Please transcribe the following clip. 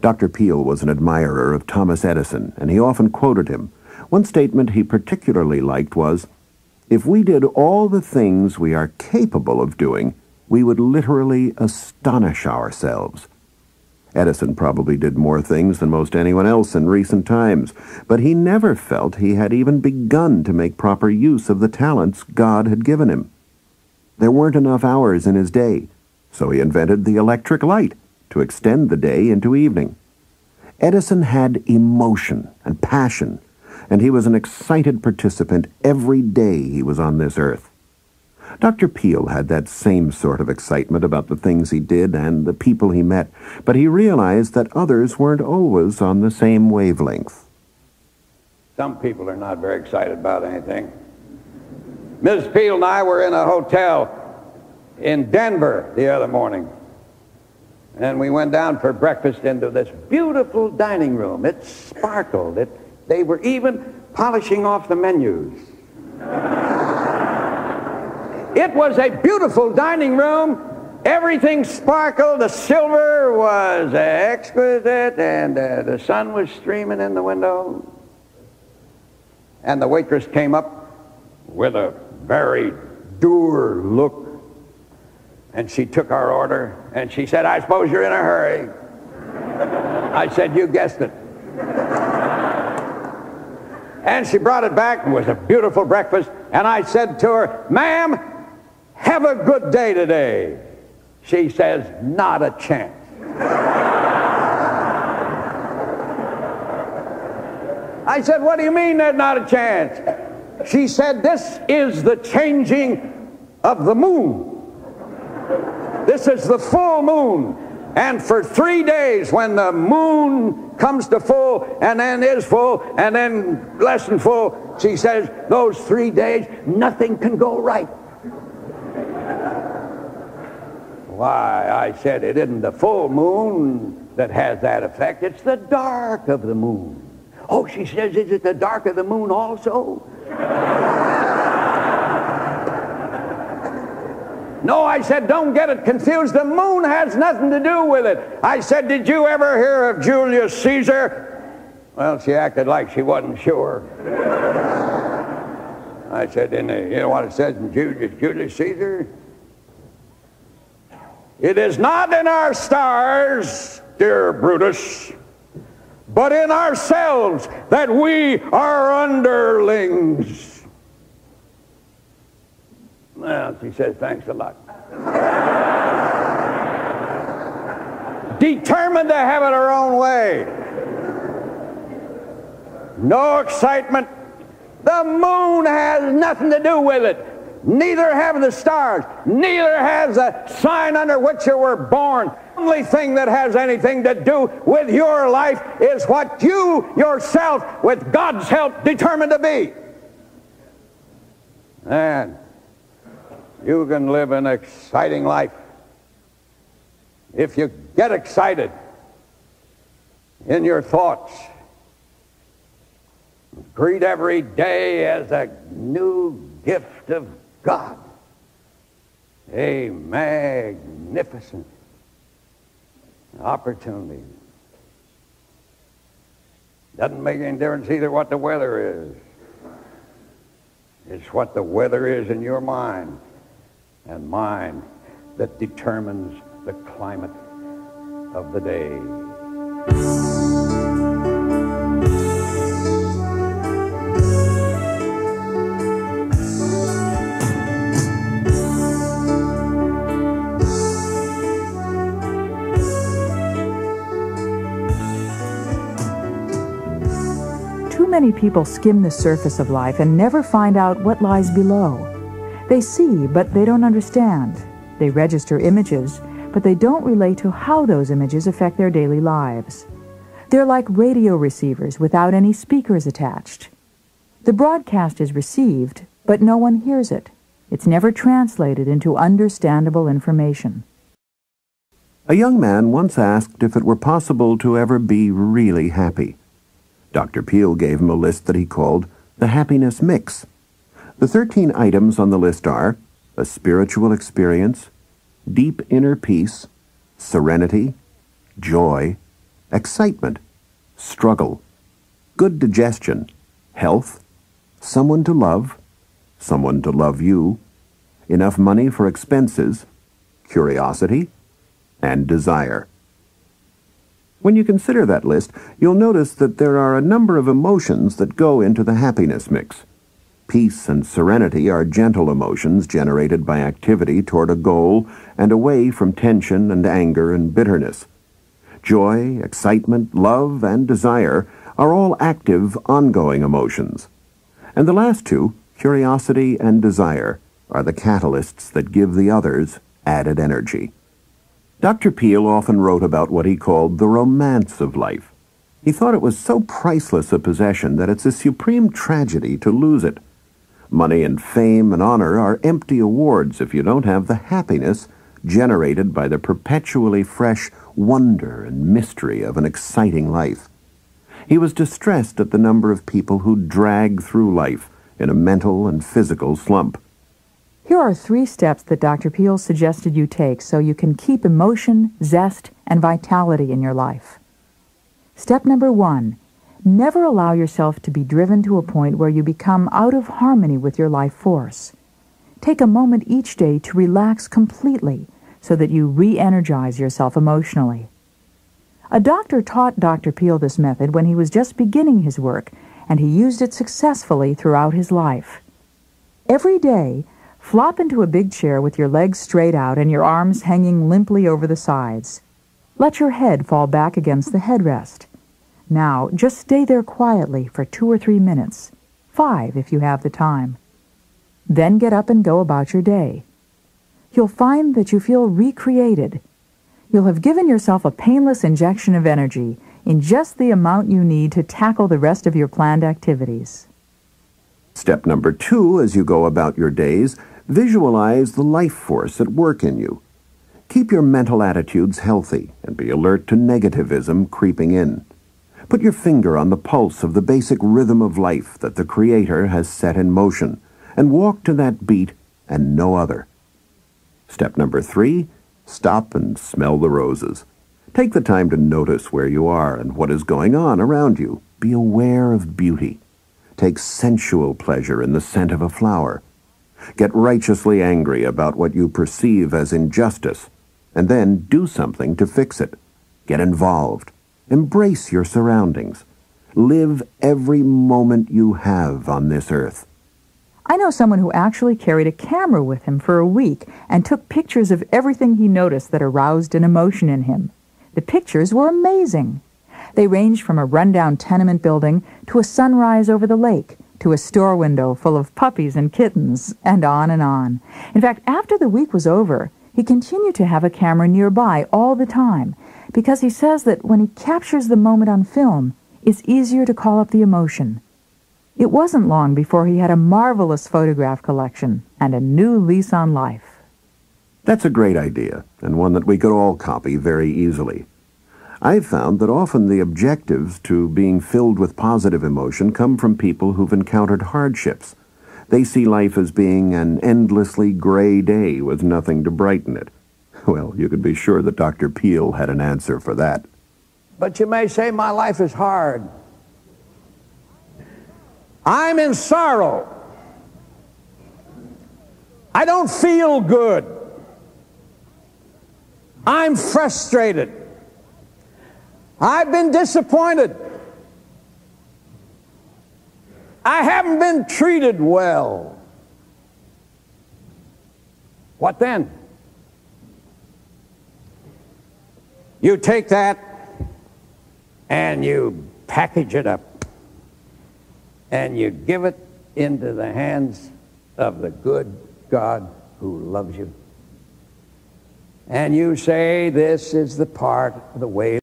Dr. Peel was an admirer of Thomas Edison, and he often quoted him. One statement he particularly liked was, "If we did all the things we are capable of doing, we would literally astonish ourselves." Edison probably did more things than most anyone else in recent times, but he never felt he had even begun to make proper use of the talents God had given him. There weren't enough hours in his day, so he invented the electric light to extend the day into evening. Edison had emotion and passion, and he was an excited participant every day he was on this earth. Dr. Peel had that same sort of excitement about the things he did and the people he met, but he realized that others weren't always on the same wavelength. Some people are not very excited about anything. Mrs. Peel and I were in a hotel in Denver the other morning, and we went down for breakfast into this beautiful dining room. It sparkled. They were even polishing off the menus. It was a beautiful dining room. Everything sparkled. The silver was exquisite, and the sun was streaming in the window. And the waitress came up with a very dour look, and she took our order, and she said, "I suppose you're in a hurry." I said, "You guessed it." And she brought it back, and it was a beautiful breakfast, and I said to her, "Ma'am, have a good day today." She says, "Not a chance." I said, "What do you mean there's not a chance?" She said, "This is the changing of the moon. This is the full moon. And for 3 days, when the moon comes to full, and then is full, and then less than full," she says, "those 3 days, nothing can go right." "Why," I said, "it isn't the full moon that has that effect. It's the dark of the moon." "Oh," she says, "is it the dark of the moon also?" "No," I said, "don't get it confused. The moon has nothing to do with it." I said, "Did you ever hear of Julius Caesar?" Well, she acted like she wasn't sure. I said, "You know what it says in Julius Caesar? It is not in our stars, dear Brutus, but in ourselves that we are underlings." Well, she says, "Thanks a lot." Determined to have it her own way. No excitement. The moon has nothing to do with it. Neither have the stars. Neither has the sign under which you were born. The only thing that has anything to do with your life is what you yourself, with God's help, determined to be. And you can live an exciting life if you get excited in your thoughts. Greet every day as a new gift of God. A magnificent opportunity. Doesn't make any difference either what the weather is. It's what the weather is in your mind and mine that determines the climate of the day. Too many people skim the surface of life and never find out what lies below. They see, but they don't understand. They register images, but they don't relate to how those images affect their daily lives. They're like radio receivers without any speakers attached. The broadcast is received, but no one hears it. It's never translated into understandable information. A young man once asked if it were possible to ever be really happy. Dr. Peel gave him a list that he called the happiness mix. The 13 items on the list are a spiritual experience, deep inner peace, serenity, joy, excitement, struggle, good digestion, health, someone to love you, enough money for expenses, curiosity, and desire. When you consider that list, you'll notice that there are a number of emotions that go into the happiness mix. Peace and serenity are gentle emotions generated by activity toward a goal and away from tension and anger and bitterness. Joy, excitement, love, and desire are all active, ongoing emotions. And the last two, curiosity and desire, are the catalysts that give the others added energy. Dr. Peel often wrote about what he called the romance of life. He thought it was so priceless a possession that it's a supreme tragedy to lose it. Money and fame and honor are empty awards if you don't have the happiness generated by the perpetually fresh wonder and mystery of an exciting life. He was distressed at the number of people who drag through life in a mental and physical slump. Here are 3 steps that Dr. Peel suggested you take so you can keep emotion, zest, and vitality in your life. Step number 1, never allow yourself to be driven to a point where you become out of harmony with your life force. Take a moment each day to relax completely so that you re-energize yourself emotionally. A doctor taught Dr. Peel this method when he was just beginning his work, and he used it successfully throughout his life. Every day, flop into a big chair with your legs straight out and your arms hanging limply over the sides. Let your head fall back against the headrest. Now, just stay there quietly for 2 or 3 minutes, 5 if you have the time. Then get up and go about your day. You'll find that you feel recreated. You'll have given yourself a painless injection of energy in just the amount you need to tackle the rest of your planned activities. Step number 2, as you go about your days, visualize the life force at work in you. Keep your mental attitudes healthy and be alert to negativism creeping in. Put your finger on the pulse of the basic rhythm of life that the Creator has set in motion, and walk to that beat and no other. Step number 3, stop and smell the roses. Take the time to notice where you are and what is going on around you. Be aware of beauty. Take sensual pleasure in the scent of a flower. Get righteously angry about what you perceive as injustice, and then do something to fix it. Get involved. Embrace your surroundings. Live every moment you have on this earth. I know someone who actually carried a camera with him for a week and took pictures of everything he noticed that aroused an emotion in him. The pictures were amazing. They ranged from a rundown tenement building to a sunrise over the lake, to a store window full of puppies and kittens, and on and on. In fact, after the week was over, he continued to have a camera nearby all the time, because he says that when he captures the moment on film, it's easier to call up the emotion. It wasn't long before he had a marvelous photograph collection and a new lease on life. That's a great idea, and one that we could all copy very easily. I've found that often the objectives to being filled with positive emotion come from people who've encountered hardships. They see life as being an endlessly gray day with nothing to brighten it. Well, you can be sure that Dr. Peel had an answer for that. But you may say, my life is hard. I'm in sorrow. I don't feel good. I'm frustrated. I've been disappointed. I haven't been treated well. What then? You take that and you package it up and you give it into the hands of the good God who loves you. And you say, this is the part of the way